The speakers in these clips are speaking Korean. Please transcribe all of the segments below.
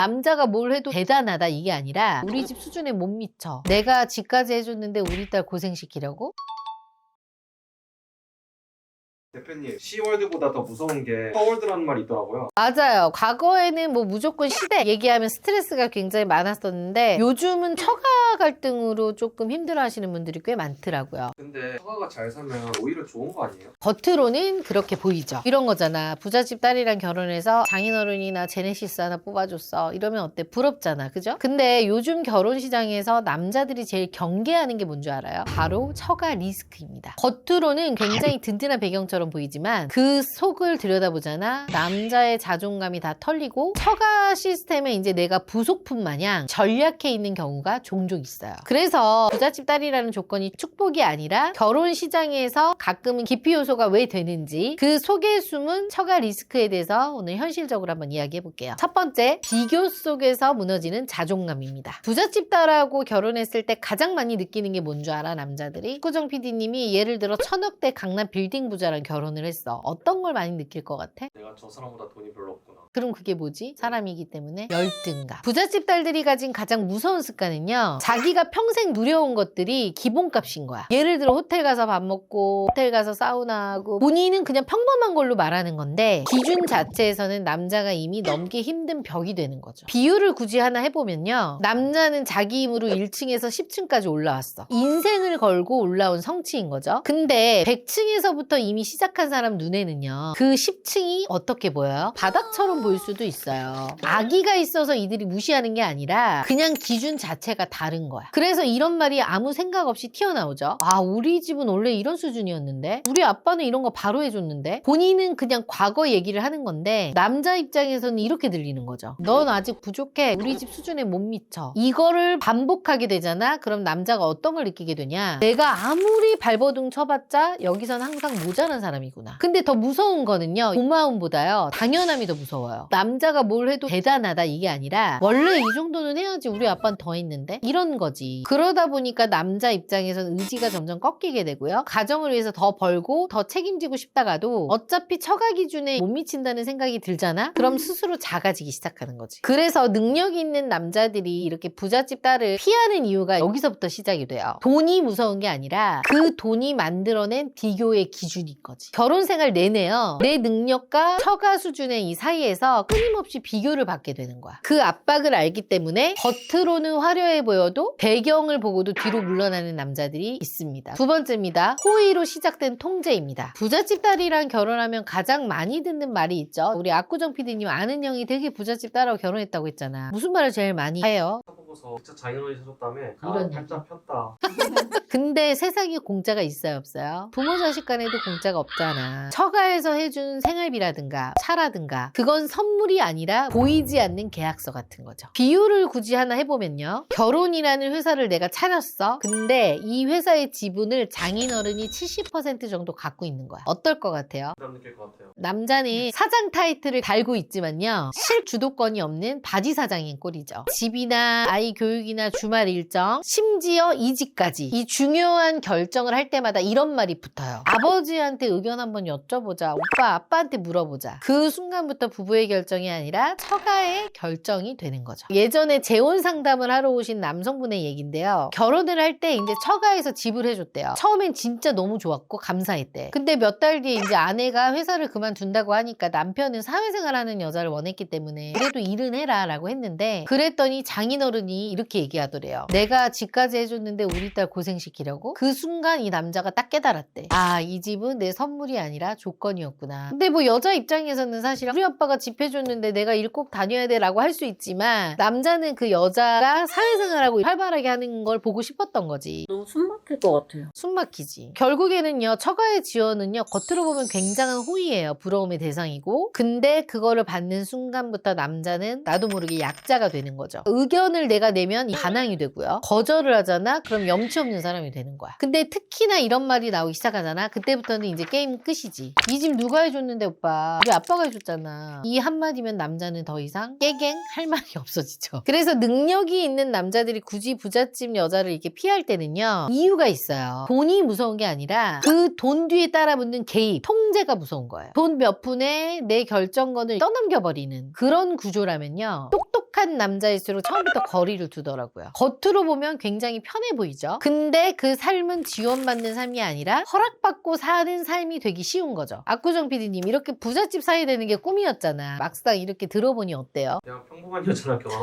남자가 뭘 해도 대단하다 이게 아니라 우리 집 수준에 못 미쳐. 내가 집까지 해줬는데 우리 딸 고생시키려고? 대표님, 시월드보다 더 무서운 게 파월드라는 말이 있더라고요. 맞아요. 과거에는 뭐 무조건 시대 얘기하면 스트레스가 굉장히 많았었는데 요즘은 처가 갈등으로 조금 힘들어하시는 분들이 꽤 많더라고요. 근데 처가가 잘 살면 오히려 좋은 거 아니에요? 겉으로는 그렇게 보이죠. 이런 거잖아. 부잣집 딸이랑 결혼해서 장인어른이나 제네시스 하나 뽑아줬어. 이러면 어때? 부럽잖아. 그죠? 근데 요즘 결혼 시장에서 남자들이 제일 경계하는 게 뭔지 알아요? 바로 처가 리스크입니다. 겉으로는 굉장히 든든한 배경처럼 보이지만 그 속을 들여다보잖아. 남자의 자존감이 다 털리고 처가 시스템에 이제 내가 부속품 마냥 전략해 있는 경우가 종종 있어요. 그래서 부잣집 딸이라는 조건이 축복이 아니라 결혼 시장에서 가끔은 기피 요소가 왜 되는지 그 속에 숨은 처가 리스크에 대해서 오늘 현실적으로 한번 이야기해 볼게요. 첫 번째, 비교 속에서 무너지는 자존감입니다. 부잣집 딸하고 결혼했을 때 가장 많이 느끼는 게 뭔 줄 알아, 남자들이? 구정 PD님이 예를 들어 1000억대 강남 빌딩 부자랑 결혼을 했어. 어떤 걸 많이 느낄 것 같아? 내가 저 사람보다 돈이 별로 없구나. 그럼 그게 뭐지? 사람이기 때문에 열등감. 부잣집 딸들이 가진 가장 무서운 습관은요, 자기가 평생 누려온 것들이 기본값인 거야. 예를 들어 호텔 가서 밥 먹고 호텔 가서 사우나하고 본인은 그냥 평범한 걸로 말하는 건데 기준 자체에서는 남자가 이미 넘기 힘든 벽이 되는 거죠. 비유를 굳이 하나 해보면요, 남자는 자기 힘으로 1층에서 10층까지 올라왔어. 인생을 걸고 올라온 성취인 거죠. 근데 100층에서부터 이미 시작한 사람 눈에는요, 그 10층이 어떻게 보여요? 바닥처럼 보일 수도 있어요. 아기가 있어서 이들이 무시하는 게 아니라 그냥 기준 자체가 다른 거야. 그래서 이런 말이 아무 생각 없이 튀어나오죠. 아, 우리 집은 원래 이런 수준이었는데? 우리 아빠는 이런 거 바로 해줬는데? 본인은 그냥 과거 얘기를 하는 건데 남자 입장에서는 이렇게 들리는 거죠. 넌 아직 부족해. 우리 집 수준에 못 미쳐. 이거를 반복하게 되잖아? 그럼 남자가 어떤 걸 느끼게 되냐? 내가 아무리 발버둥 쳐봤자 여기선 항상 모자란 사람이구나. 근데 더 무서운 거는요, 고마움보다요, 당연함이 더 무서워요. 남자가 뭘 해도 대단하다 이게 아니라 원래 이 정도는 해야지 우리 아빠는 더 했는데? 이런 거지. 그러다 보니까 남자 입장에서는 의지가 점점 꺾이게 되고요. 가정을 위해서 더 벌고 더 책임지고 싶다가도 어차피 처가 기준에 못 미친다는 생각이 들잖아? 그럼 스스로 작아지기 시작하는 거지. 그래서 능력 있는 남자들이 이렇게 부잣집 딸을 피하는 이유가 여기서부터 시작이 돼요. 돈이 무서운 게 아니라 그 돈이 만들어낸 비교의 기준인 거지. 결혼 생활 내내요, 내 능력과 처가 수준의 이 사이에서 끊임없이 비교를 받게 되는 거야. 그 압박을 알기 때문에 겉으로는 화려해 보여도 배경을 보고도 뒤로 물러나는 남자들이 있습니다. 두 번째입니다. 호의로 시작된 통제입니다. 부잣집 딸이랑 결혼하면 가장 많이 듣는 말이 있죠. 우리 압구정 PD님 아는 형이 되게 부잣집 딸하고 결혼했다고 했잖아. 무슨 말을 제일 많이 해요? 보고서 진짜 장인어른이 사줬다며. 이런 팔자 폈다. 근데 세상에 공짜가 있어요, 없어요? 부모 자식 간에도 공짜가 없잖아. 처가에서 해준 생활비라든가 차라든가 그건 선물이 아니라 보이지 않는 계약서 같은 거죠. 비유를 굳이 하나 해보면요, 결혼이라는 회사를 내가 차렸어. 근데 이 회사의 지분을 장인어른이 70% 정도 갖고 있는 거야. 어떨 것 같아요? 부담 느낄 것 같아요. 남자는 사장 타이틀을 달고 있지만요, 실주도권이 없는 바지 사장인 꼴이죠. 집이나 아이 교육이나 주말 일정, 심지어 이직까지 이 중요한 결정을 할 때마다 이런 말이 붙어요. 아버지한테 의견 한번 여쭤보자. 오빠, 아빠한테 물어보자. 그 순간부터 부부의 결정이 아니라 처가의 결정이 되는 거죠. 예전에 재혼 상담을 하러 오신 남성분의 얘기인데요, 결혼을 할 때 이제 처가에서 집을 해줬대요. 처음엔 진짜 너무 좋았고 감사했대. 근데 몇 달 뒤에 이제 아내가 회사를 그만둔다고 하니까 남편은 사회생활하는 여자를 원했기 때문에 그래도 일은 해라 라고 했는데, 그랬더니 장인어른이 이렇게 얘기하더래요. 내가 집까지 해줬는데 우리 딸 고생시키려고? 그 순간 이 남자가 딱 깨달았대. 아, 이 집은 내 선물이 아니라 조건이었구나. 근데 뭐 여자 입장에서는 사실 우리 아빠가 집 해줬는데 내가 일 꼭 다녀야 돼 라고 할 수 있지만 남자는 그 여자가 사회생활하고 활발하게 하는 걸 보고 싶었던 거지. 너무 숨막힐 것 같아요. 숨 막히지. 결국에는요, 처가의 지원은요, 겉으로 보면 굉장한 호의예요. 부러움의 대상이고. 근데 그거를 받는 순간부터 남자는 나도 모르게 약자가 되는 거죠. 의견을 내가 내면 반항이 되고요. 거절을 하잖아? 그럼 염치 없는 사람이 되는 거야. 근데 특히나 이런 말이 나오기 시작하잖아? 그때부터는 이제 게임 끝이지. 이 집 누가 해줬는데 오빠? 우리 아빠가 해줬잖아. 이 한마디면 남자는 더 이상 깨갱 할 말이 없어지죠. 그래서 능력이 있는 남자들이 굳이 부잣집 여자를 이렇게 피할 때는요, 이유가 있어요. 돈이 무서운 게 아니라 그 돈 뒤에 따라붙는 개입, 통제가 무서운 거예요. 돈 몇 푼에 내 결정권을 떠넘겨버리는 그런 구조라면요, 똑똑 성숙한 남자일수록 처음부터 거리를 두더라고요. 겉으로 보면 굉장히 편해 보이죠. 근데 그 삶은 지원받는 삶이 아니라 허락받고 사는 삶이 되기 쉬운 거죠. 압구정 PD님, 이렇게 부잣집 사이 되는 게 꿈이었잖아. 막상 이렇게 들어보니 어때요? 그냥 평범한 여자랑 결혼.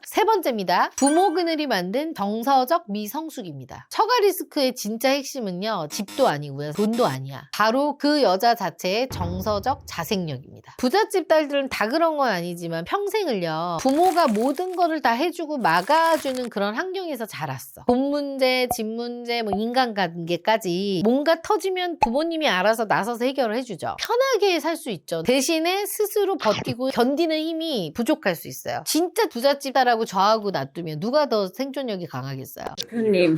세 번째입니다. 부모 그늘이 만든 정서적 미성숙입니다. 처가 리스크의 진짜 핵심은요, 집도 아니고요, 돈도 아니야. 바로 그 여자 자체의 정서적 자생력입니다. 부잣집 딸들은 다 그런 건 아니지만 평생을요, 부모가 모든 거를 다 해주고 막아주는 그런 환경에서 자랐어. 돈 문제, 집 문제, 뭐 인간관계까지 뭔가 터지면 부모님이 알아서 나서서 해결을 해주죠. 편하게 살 수 있죠. 대신에 스스로 버티고 견디는 힘이 부족할 수 있어요. 진짜 부잣집 딸하고 저하고 놔두면 누가 더 생존력이 강하겠어요? 대표님.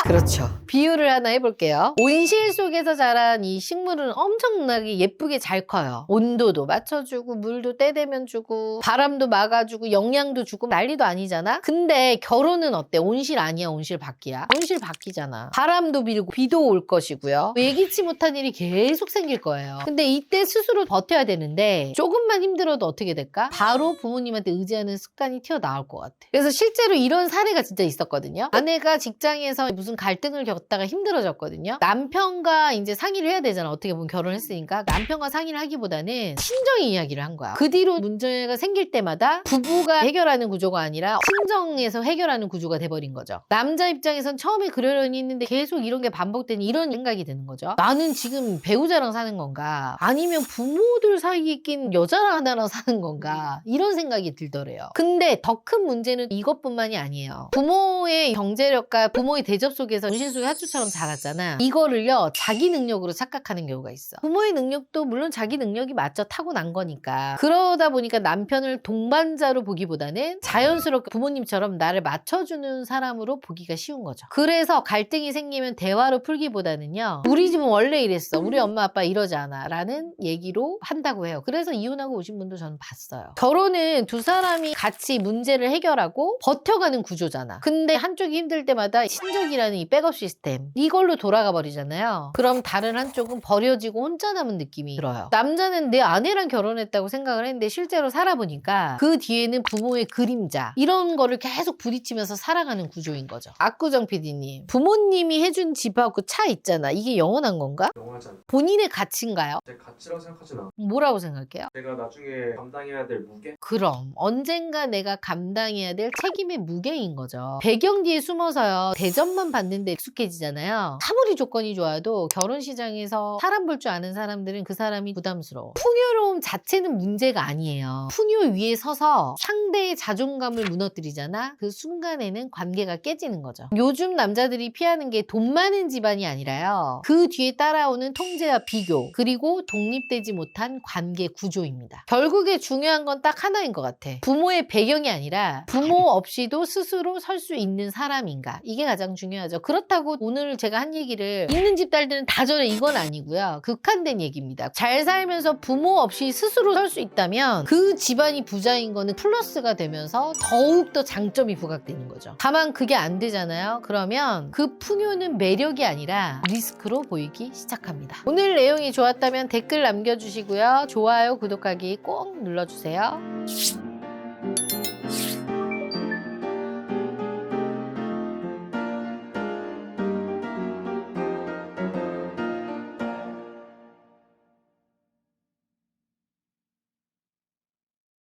그렇죠. 비유를 하나 해볼게요. 온실 속에서 자란 이 식물은 엄청나게 예쁘게 잘 커요. 온도도 맞춰주고 물도 때 되면 주고 바람도 막아주고 영양도 주고 난리도 아니잖아. 근데 결혼은 어때? 온실 아니야, 온실 밖이야? 온실 밖이잖아. 바람도 밀고 비도 올 것이고요. 예기치 못한 일이 계속 생길 거예요. 근데 이때 스스로 버텨야 되는데 조금만 힘들어도 어떻게 될까? 바로 부모님한테 의지하는 습관이 튀어나올 것 같아. 그래서 실제로 이런 사례가 진짜 있었거든요. 아내가 직장에서 무슨 갈등을 겪다가 힘들어졌거든요. 남편과 이제 상의를 해야 되잖아. 어떻게 보면 결혼했으니까. 남편과 상의를 하기보다는 친정의 이야기를 한 거야. 그 뒤로 문제가 생길 때마다 부부가 해결하는 구조가 아니라 친정에서 해결하는 구조가 돼버린 거죠. 남자 입장에선 처음에 그러려니 했는데 계속 이런 게 반복되니 이런 생각이 드는 거죠. 나는 지금 배우자랑 사는 건가? 아니면 부모들 사이에 낀 여자랑 하나랑 사는 건가? 이런 생각이 들더래요. 근데 더 큰 문제는 이것뿐만이 아니에요. 부모의 경제력과 부모의 대접 속에서 온실 속의 하초처럼 자랐잖아. 이거를요, 자기 능력으로 착각하는 경우가 있어. 부모의 능력도 물론 자기 능력이 맞죠. 타고난 거니까. 그러다 보니까 남편을 동반자로 보기보다는 자연스럽게 부모님처럼 나를 맞춰주는 사람으로 보기가 쉬운 거죠. 그래서 갈등이 생기면 대화로 풀기보다는요, 우리 집은 원래 이랬어, 우리 엄마 아빠 이러지 않아 라는 얘기로 한다고 해요. 그래서 이혼하고 오신 분도 저는 봤어요. 결혼은 두 사람이 같이 문제를 해결하고 버텨가는 구조잖아. 근데 한쪽이 힘들 때마다 친족이라는 이 백업 시스템, 이걸로 돌아가 버리잖아요. 그럼 다른 한쪽은 버려지고 혼자 남은 느낌이 들어요. 남자는 내 아내랑 결혼했다고 생각을 했는데 실제로 살아보니까 그 뒤에는 부모의 그림자, 이런 거를 계속 부딪히면서 살아가는 구조인 거죠. 압구정 PD님, 부모님이 해준 집하고 차 있잖아. 이게 영원한 건가? 영하지 않아요. 본인의 가치인가요? 제 가치라고 생각하진 않아요. 뭐라고 생각해요? 제가 나중에 감당해야 될 무게? 그럼 언젠가 내가 감당해야 될 책임의 무게인 거죠. 배경 뒤에 숨어서요, 대접만 받는데 익숙해지잖아요. 아무리 조건이 좋아도 결혼 시장에서 사람 볼 줄 아는 사람들은 그 사람이 부담스러워. 풍요로움 자체는 문제가 아니에요. 풍요 위에 서서 상대의 자존감을 무너뜨리잖아. 그 순간에는 관계가 깨지는 거죠. 요즘 남자들이 피하는 게 돈 많은 집안이 아니라요, 그 뒤에 따라오는 통제와 비교, 그리고 독립되지 못한 관계 구조입니다. 결국에 중요한 건 딱 하나인 것 같아. 부모의 배경이 아니라 부모 없이도 스스로 설 수 있는 사람인가, 이게 가장 중요하죠. 그렇다고 오늘 제가 한 얘기를 있는 집 딸들은 다 저래 이건 아니고요. 극한된 얘기입니다. 잘 살면서 부모 없이 스스로 설 수 있다면 그 집안이 부자인 거는 플러스가 되면서 더욱더 장점이 부각되는 거죠. 다만 그게 안 되잖아요. 그러면 그 풍요는 매력이 아니라 리스크로 보이기 시작합니다. 오늘 내용이 좋았다면 댓글 남겨주시고요. 좋아요, 구독하기 꼭 눌러주세요.